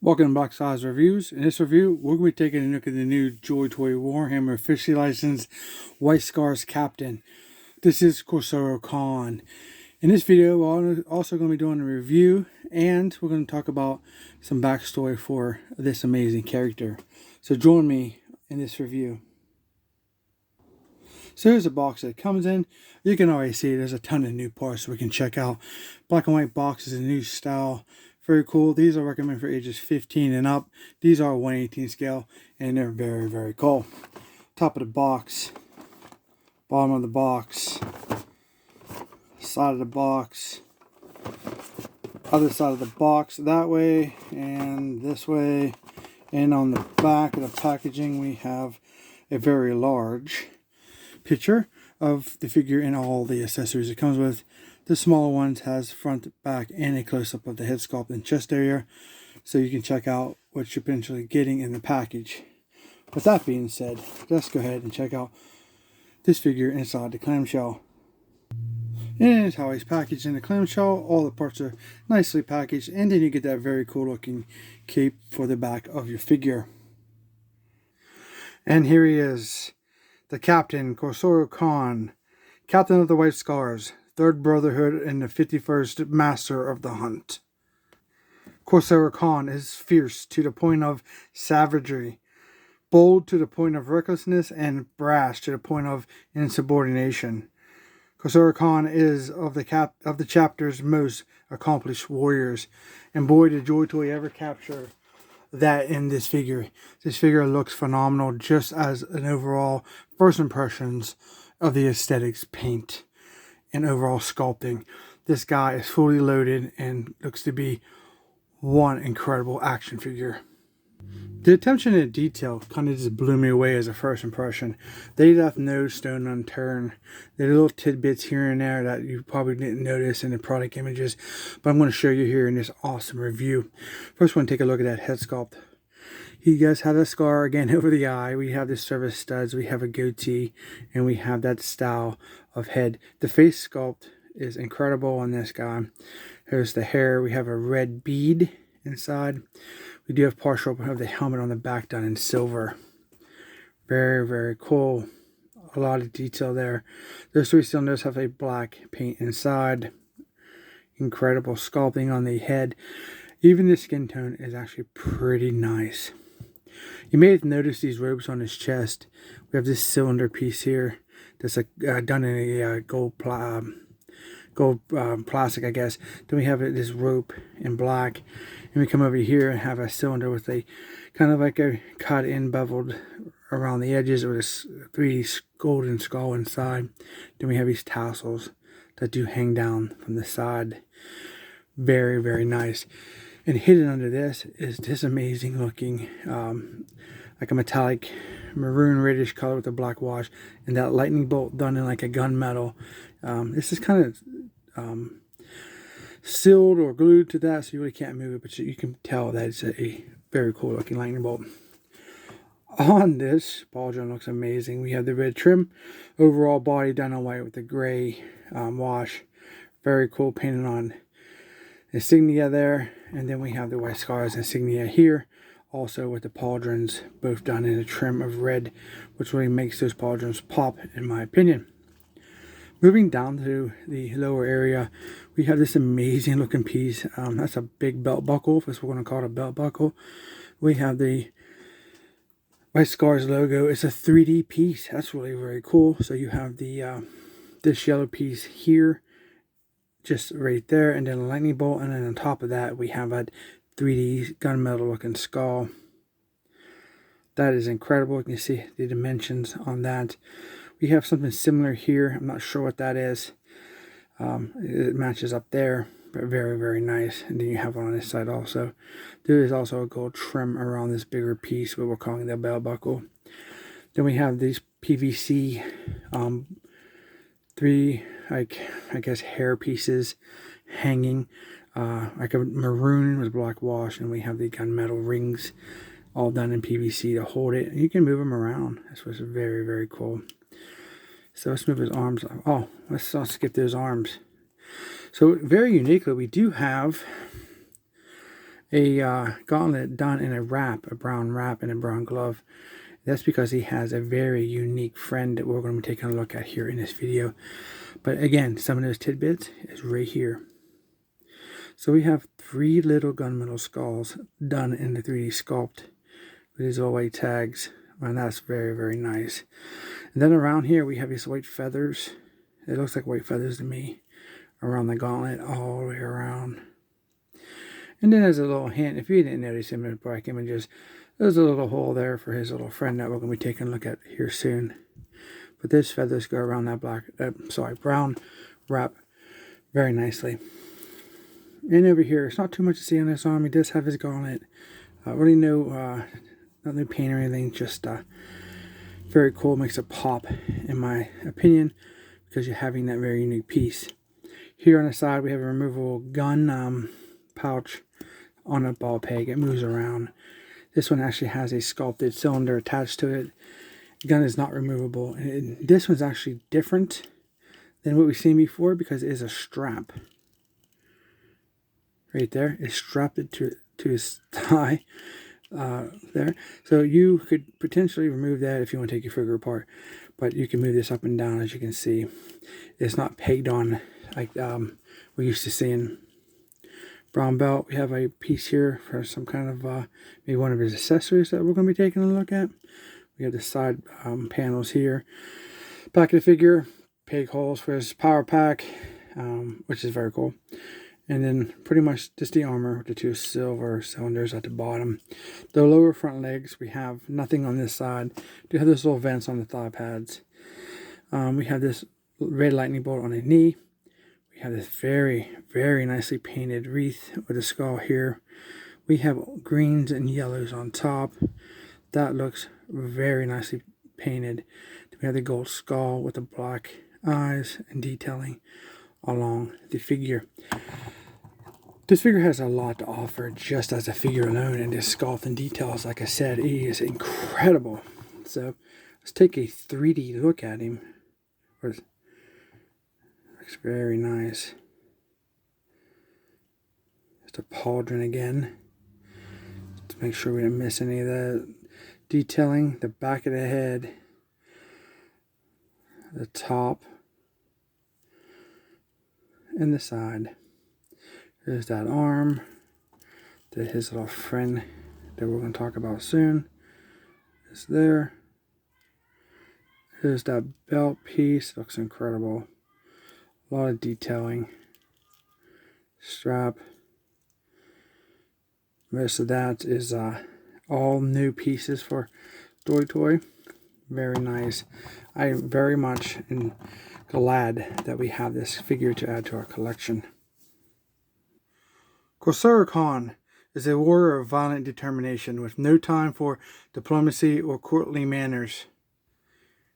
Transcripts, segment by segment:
Welcome to Box Size Reviews. In this review, we're going to be taking a look at the new Joytoy Warhammer officially licensed White Scars Captain. This is Kor'sarro Khan. In this video, we're also going to be doing a review, and we're going to talk about some backstory for this amazing character. So join me in this review. So here's the box that it comes in. You can already see there's a ton of new parts we can check out. Black and white box is a new style. Very cool. These are recommended for ages 15 and up. These are 1/18 scale, and they're very, very cool. Top of the box, bottom of the box, side of the box, other side of the box that way and this way. And on the back of the packaging, we have a very large picture of the figure and all the accessories it comes with. The smaller ones has front, back, and a close-up of the head sculpt and chest area, so you can check out what you're potentially getting in the package. With that being said, let's go ahead and check out this figure inside the clamshell. And here's how he's packaged in the clamshell. All the parts are nicely packaged, and then you get that very cool looking cape for the back of your figure. And here he is, the Captain, Kor'sarro Khan, Captain of the White Scars, 3rd Brotherhood and the 51st Master of the Hunt. Kor'sarro Khan is fierce to the point of savagery, bold to the point of recklessness, and brash to the point of insubordination. Kor'sarro Khan is of the chapter's most accomplished warriors, and boy did Joytoy ever capture that in this figure. This figure looks phenomenal, just as an overall first impressions of the aesthetics, paint, and overall sculpting. This guy is fully loaded and looks to be one incredible action figure. The attention to detail kind of just blew me away as a first impression. They left no stone unturned. There are little tidbits here and there that you probably didn't notice in the product images, but I'm going to show you here in this awesome review. First, want to take a look at that head sculpt. He does have a scar again over the eye. We have the service studs, we have a goatee, and we have that style of head. The face sculpt is incredible on this guy. Here's the hair. We have a red bead inside. We do have partial of the helmet on the back done in silver. Very, very cool. A lot of detail there. Those 3 cylinders have a black paint inside. Incredible sculpting on the head. Even the skin tone is actually pretty nice. You may have noticed these ropes on his chest. We have this cylinder piece here that's done in a gold plastic, I guess. Then we have this rope in black, and we come over here and have a cylinder with a kind of like a cut in beveled around the edges with a 3D golden skull inside. Then we have these tassels that do hang down from the side. Very, very nice. And hidden under this is this amazing looking, like a metallic maroon reddish color with a black wash, and that lightning bolt done in like a gunmetal. This is kind of sealed or glued to that, so you really can't move it, but you can tell that it's a very cool looking lightning bolt. On this, pauldron looks amazing. We have the red trim, overall body done in white with the gray wash. Very cool, painted on insignia there, and then we have the White Scars insignia here, also with the pauldrons both done in a trim of red, which really makes those pauldrons pop, in my opinion. Moving down to the lower area, we have this amazing looking piece. That's a big belt buckle, if that's what we're going to call it, a belt buckle. We have the White Scars logo. It's a 3D piece. That's really very cool. So you have the this yellow piece here, just right there, and then a lightning bolt, and then on top of that we have a 3D gunmetal looking skull. That is incredible. You can see the dimensions on that. We have something similar here. I'm not sure what that is. It matches up there, but very, very nice. And then you have one on this side also. There is also a gold trim around this bigger piece, what we're calling the belt buckle. Then we have these PVC 3, like, I guess, hair pieces hanging, like a maroon with black wash, and we have the gunmetal rings all done in PVC to hold it, and you can move them around. This was very, very cool. So let's move his arms. Oh, let's skip those arms. So very uniquely, we do have a gauntlet done in a wrap, a brown wrap and a brown glove. That's because he has a very unique friend that we're going to be taking a look at here in this video. But again, some of those tidbits is right here. So we have 3 little gunmetal skulls done in the 3D sculpt with these little white tags. And that's very, very nice. And then around here we have these white feathers. It looks like white feathers to me around the gauntlet all the way around. And then there's a little hint, if you didn't notice him in the black images, there's a little hole there for his little friend that we're going to be taking a look at here soon. But those feathers go around that brown wrap very nicely. And over here, it's not too much to see on this arm. He does have his gauntlet. Really no paint or anything, just very cool. Makes it pop, in my opinion, because you're having that very unique piece. Here on the side, we have a removable gun pouch on a ball peg. It moves around. This one actually has a sculpted cylinder attached to it. The gun is not removable. And this one's actually different than what we've seen before because it is a strap. Right there, it's strapped to his thigh there. So you could potentially remove that if you want to take your figure apart. But you can move this up and down, as you can see. It's not pegged on like we're used to seeing. Brown belt, we have a piece here for some kind of maybe one of his accessories that we're going to be taking a look at. We have the side panels here. Back of the figure, peg holes for his power pack, which is very cool. And then pretty much just the armor with the 2 silver cylinders at the bottom. The lower front legs, we have nothing on this side. We do have those little vents on the thigh pads. We have this red lightning bolt on the knee. We have this very, very nicely painted wreath with a skull here. We have greens and yellows on top. That looks very nicely painted. We have the gold skull with the black eyes and detailing along the figure. This figure has a lot to offer just as a figure alone, and this sculpt and details, like I said, he is incredible. So let's take a 3D look at him. Looks very nice. Just a pauldron again. To make sure we didn't miss any of that detailing. The back of the head. The top. And the side. There's that arm. His little friend that we're going to talk about soon. Is there. Here's that belt piece. Looks incredible. A lot of detailing. Strap. Most of that is all new pieces for Joytoy. Very nice. I am very much glad that we have this figure to add to our collection. Kor'sarro is a warrior of violent determination with no time for diplomacy or courtly manners.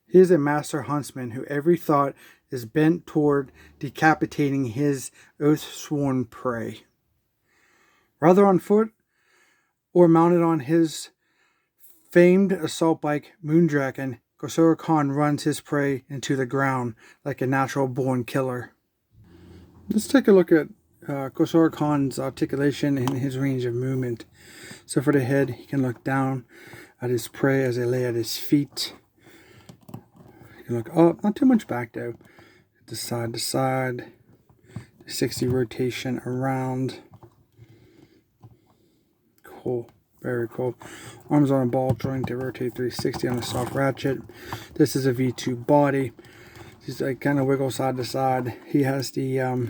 He is a master huntsman whose every thought is bent toward decapitating his oath-sworn prey. Whether on foot or mounted on his famed assault bike Moondragon, Kor'sarro runs his prey into the ground like a natural-born killer. Let's take a look at Kor'sarro's articulation and his range of movement. So for the head, he can look down at his prey as they lay at his feet. He can look up, not too much back though. To side, 60 rotation around. Cool, very cool. Arms on a ball joint to rotate 360 on a soft ratchet. This is a V2 body. He's like kind of wiggle side to side. He has the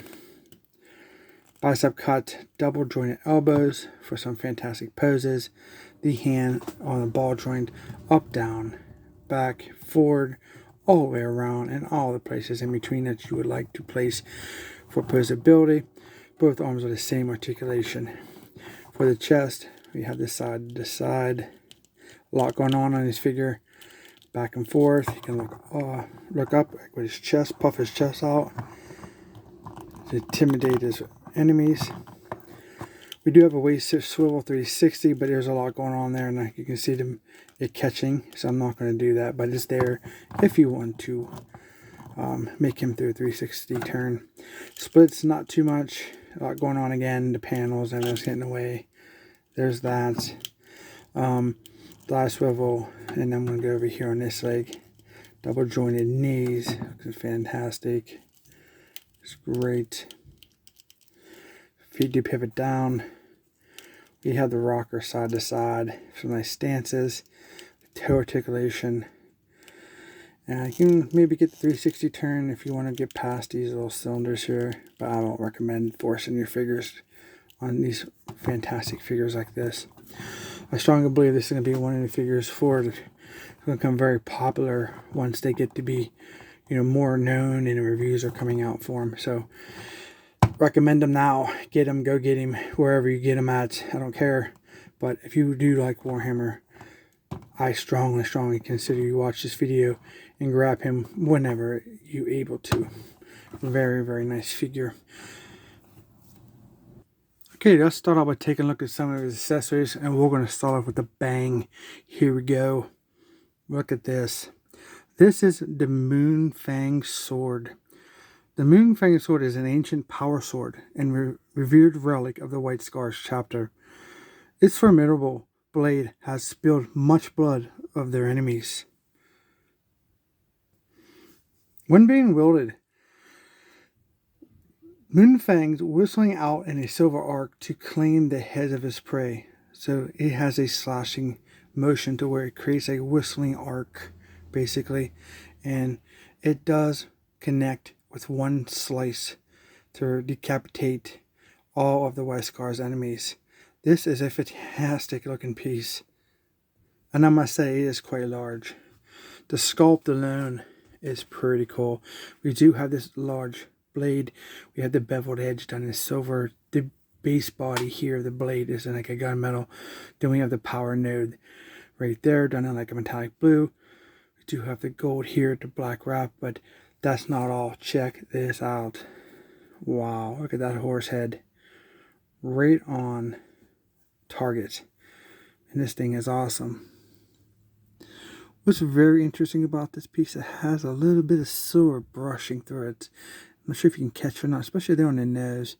bicep cut, double jointed elbows for some fantastic poses. The hand on the ball joint, up, down, back, forward, all the way around, and all the places in between that you would like to place for posability. Both arms are the same articulation. For the chest, we have this side to side. A lot going on his figure. Back and forth. He can look up with his chest, puff his chest out to intimidate his enemies. We do have a waist swivel 360, but there's a lot going on there, and you can see it catching, so I'm not going to do that, but it's there if you want to make him through a 360 turn. Splits, not too much. A lot going on again. The panels and everything's getting away. There's that. Thigh swivel, and I'm going to go over here on this leg. Double jointed knees. Looks fantastic. It's great. Feet do pivot down. We have the rocker side to side. Some nice stances. Toe articulation. And I can maybe get the 360 turn if you want to get past these little cylinders here. But I don't recommend forcing your figures on these fantastic figures like this. I strongly believe this is going to be one of the figures forward. It's going to become very popular once they get to be, more known and reviews are coming out for them. So recommend them now. Get them, go get him wherever you get them at. I don't care. But if you do like Warhammer, I strongly consider you watch this video and grab him whenever you're able to. Very, very nice figure. Okay, let's start off by taking a look at some of his accessories, and we're going to start off with a bang. Here we go. Look at this. This is the Moonfang Sword. The Moonfang Sword is an ancient power sword and revered relic of the White Scars chapter. Its formidable blade has spilled much blood of their enemies. When being wielded, Moonfang's whistling out in a silver arc to claim the heads of his prey. So it has a slashing motion to where it creates a whistling arc, basically. And it does connect with one slice to decapitate all of the White Scar's enemies. This is a fantastic looking piece. And I must say it is quite large. The sculpt alone is pretty cool. We do have this large blade. We have the beveled edge done in silver. The base body here, the blade is in like a gunmetal. Then we have the power node right there done in like a metallic blue. We do have the gold here, the black wrap, but that's not all. Check this out. Wow, look at that horse head. Right on target. And this thing is awesome. What's very interesting about this piece, it has a little bit of silver brushing through it. I'm not sure if you can catch it or not, especially there on the nose.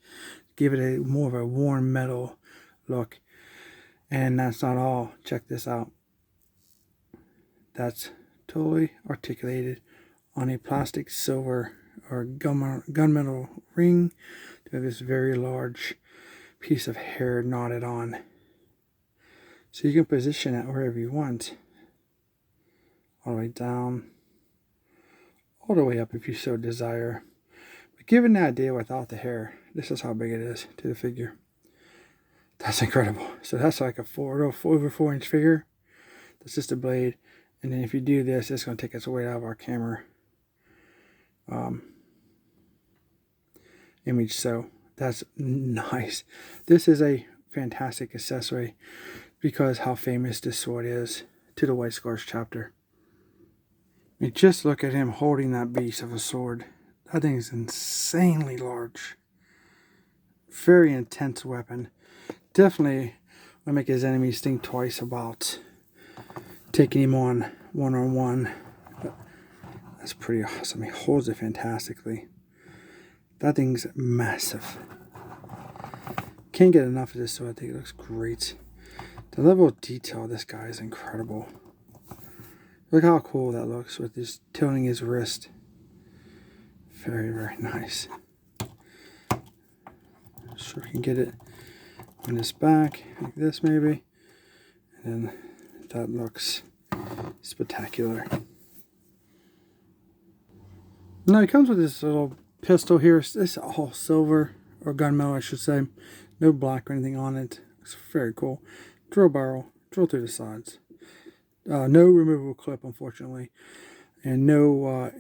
Give it a more of a warm metal look. And that's not all. Check this out. That's totally articulated on a plastic silver or gunmetal ring. To have this very large piece of hair knotted on. So you can position it wherever you want. All the way down. All the way up if you so desire. Give an idea without the hair. This is how big it is to the figure. That's incredible. So that's like a over 4-inch figure. That's just a blade. And then if you do this, it's going to take us way out of our camera image. So that's nice. This is a fantastic accessory because how famous this sword is to the White Scars chapter. I mean, just look at him holding that beast of a sword. That thing is insanely large. Very intense weapon. Definitely will make his enemies think twice about taking him on one-on-one. That's pretty awesome. He holds it fantastically. That thing's massive. Can't get enough of this sword. I think it looks great. The level of detail of this guy is incredible. Look how cool that looks with this tilting his wrist. Very, very nice. Sure we can get it on his back, like this maybe. And then that looks spectacular. Now it comes with this little pistol here. It's all silver, or gunmetal I should say. No black or anything on it. It's very cool. Drill barrel, drill through the sides. No removable clip, unfortunately. And no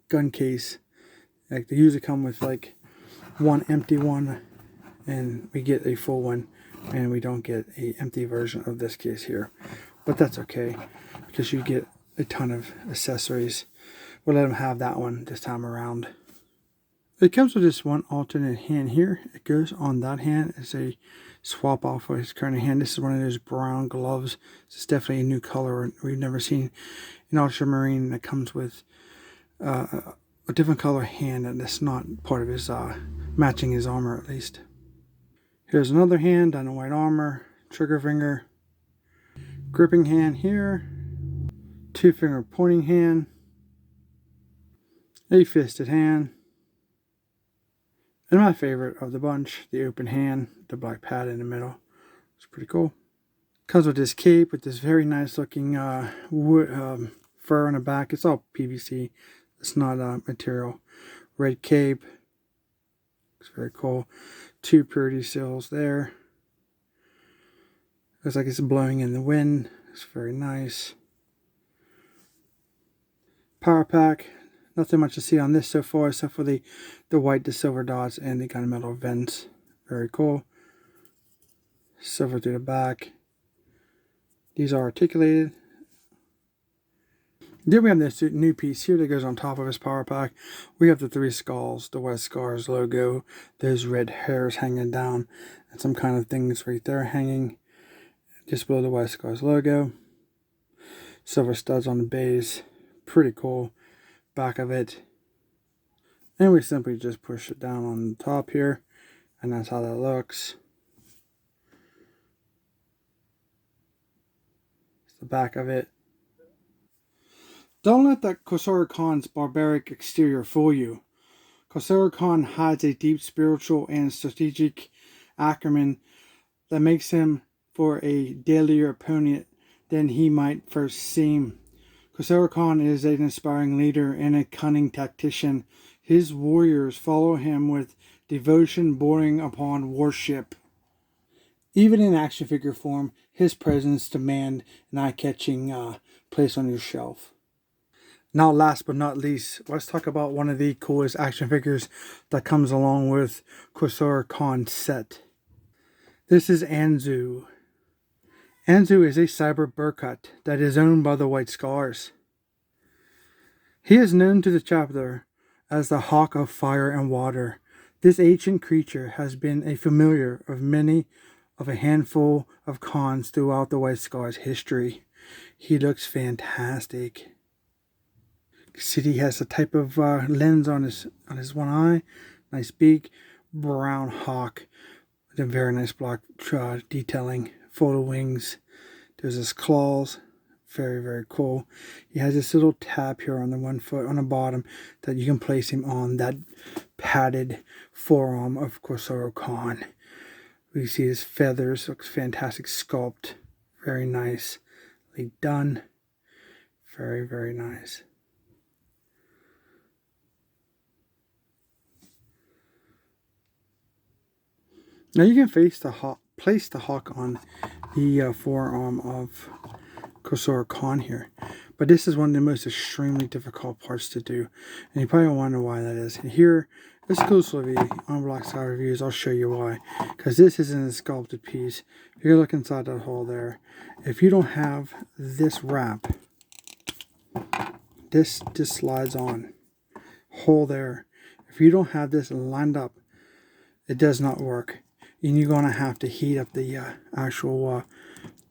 gun case. Like they usually come with like one empty one, and we get a full one, and we don't get a empty version of this case here. But that's okay, because you get a ton of accessories. We'll let them have that one this time around. It comes with this one alternate hand here. It goes on that hand. It's a swap off for his current hand. This is one of those brown gloves. This is definitely a new color we've never seen in Ultramarine that comes with a different color hand, and that's not part of his matching his armor at least. Here's another hand on the white armor. trigger finger, gripping hand here, 2-finger pointing hand, a fisted hand, and my favorite of the bunch, the open hand, the black pad in the middle. It's pretty cool. Comes with this cape with this very nice looking wood, fur on the back. It's all PVC. It's not material. Red cape. It's very cool. 2 purity seals there. Looks like it's blowing in the wind. It's very nice. Power pack. Nothing much to see on this so far except for the white, the silver dots, and the gunmetal vents. Very cool. Silver through the back. These are articulated. Then we have this new piece here that goes on top of this power pack. We have the 3 skulls, the White Scars logo, those red hairs hanging down, and some kind of things right there hanging just below the White Scars logo. Silver studs on the base. Pretty cool. Back of it. And we simply just push it down on the top here, and that's how that looks. It's the back of it. Don't let that Kor'sarro Khan's barbaric exterior fool you. Kor'sarro Khan hides a deep spiritual and strategic acumen that makes him for a deadlier opponent than he might first seem. Kor'sarro Khan is an inspiring leader and a cunning tactician. His warriors follow him with devotion bordering upon worship. Even in action figure form, his presence demands an eye-catching place on your shelf. Now, last but not least, let's talk about one of the coolest action figures that comes along with Kor'sarro Khan's set. This is Anzuq. Anzuq is a cyber burkat that is owned by the White Scars. He is known to the chapter as the Hawk of Fire and Water. This ancient creature has been a familiar of many of a handful of Khans throughout the White Scars history. He looks fantastic. See, he has a type of lens on his one eye, nice beak, brown hawk with a very nice black detailing, folded wings. There's his claws, very, very cool. He has this little tab here on the one foot on the bottom that you can place him on that padded forearm of Kor'sarro Khan. We see his feathers, looks fantastic sculpt, very nicely done, very, very nice. Now you can place the hawk on the forearm of Kor'sarro Khan here. But this is one of the most extremely difficult parts to do. And you probably wonder why that is. And here, exclusively on Black Sky Reviews, I'll show you why. Because this isn't a sculpted piece. If you look inside that hole there, if you don't have this wrap, this just slides on. Hole there. If you don't have this lined up, it does not work. And you're going to have to heat up the actual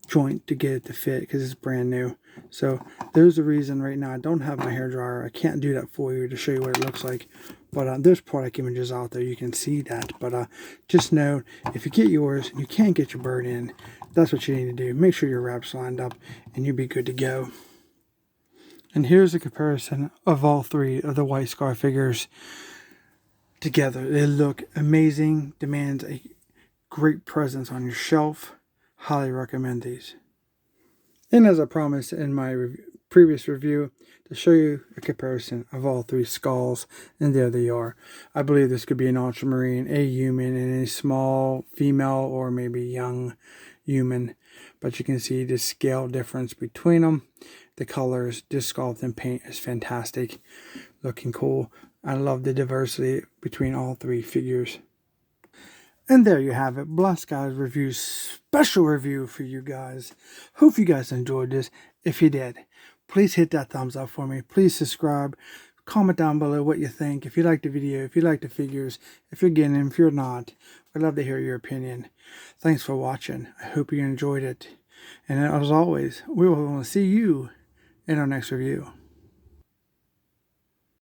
joint to get it to fit because it's brand new. So there's the reason right now I don't have my hairdryer. I can't do that for you to show you what it looks like. But there's product images out there. You can see that. But just know, if you get yours and you can't get your bird in, that's what you need to do. Make sure your wrap's lined up and you'll be good to go. And here's a comparison of all 3 of the White Scar figures together. They look amazing. Demands a great presence on your shelf. Highly recommend these. And as I promised in my previous review, to show you a comparison of all 3 skulls, and there they are. I believe this could be an ultramarine, a human, and a small female or maybe young human. But you can see the scale difference between them. The colors, this sculpt and paint is fantastic. Looking cool. I love the diversity between all 3 figures. And there you have it, Black Sky's review, special review for you guys. Hope you guys enjoyed this. If you did, please hit that thumbs up for me. Please subscribe. Comment down below what you think. If you like the video, if you like the figures, if you're getting them, if you're not, I'd love to hear your opinion. Thanks for watching. I hope you enjoyed it. And as always, we will see you in our next review.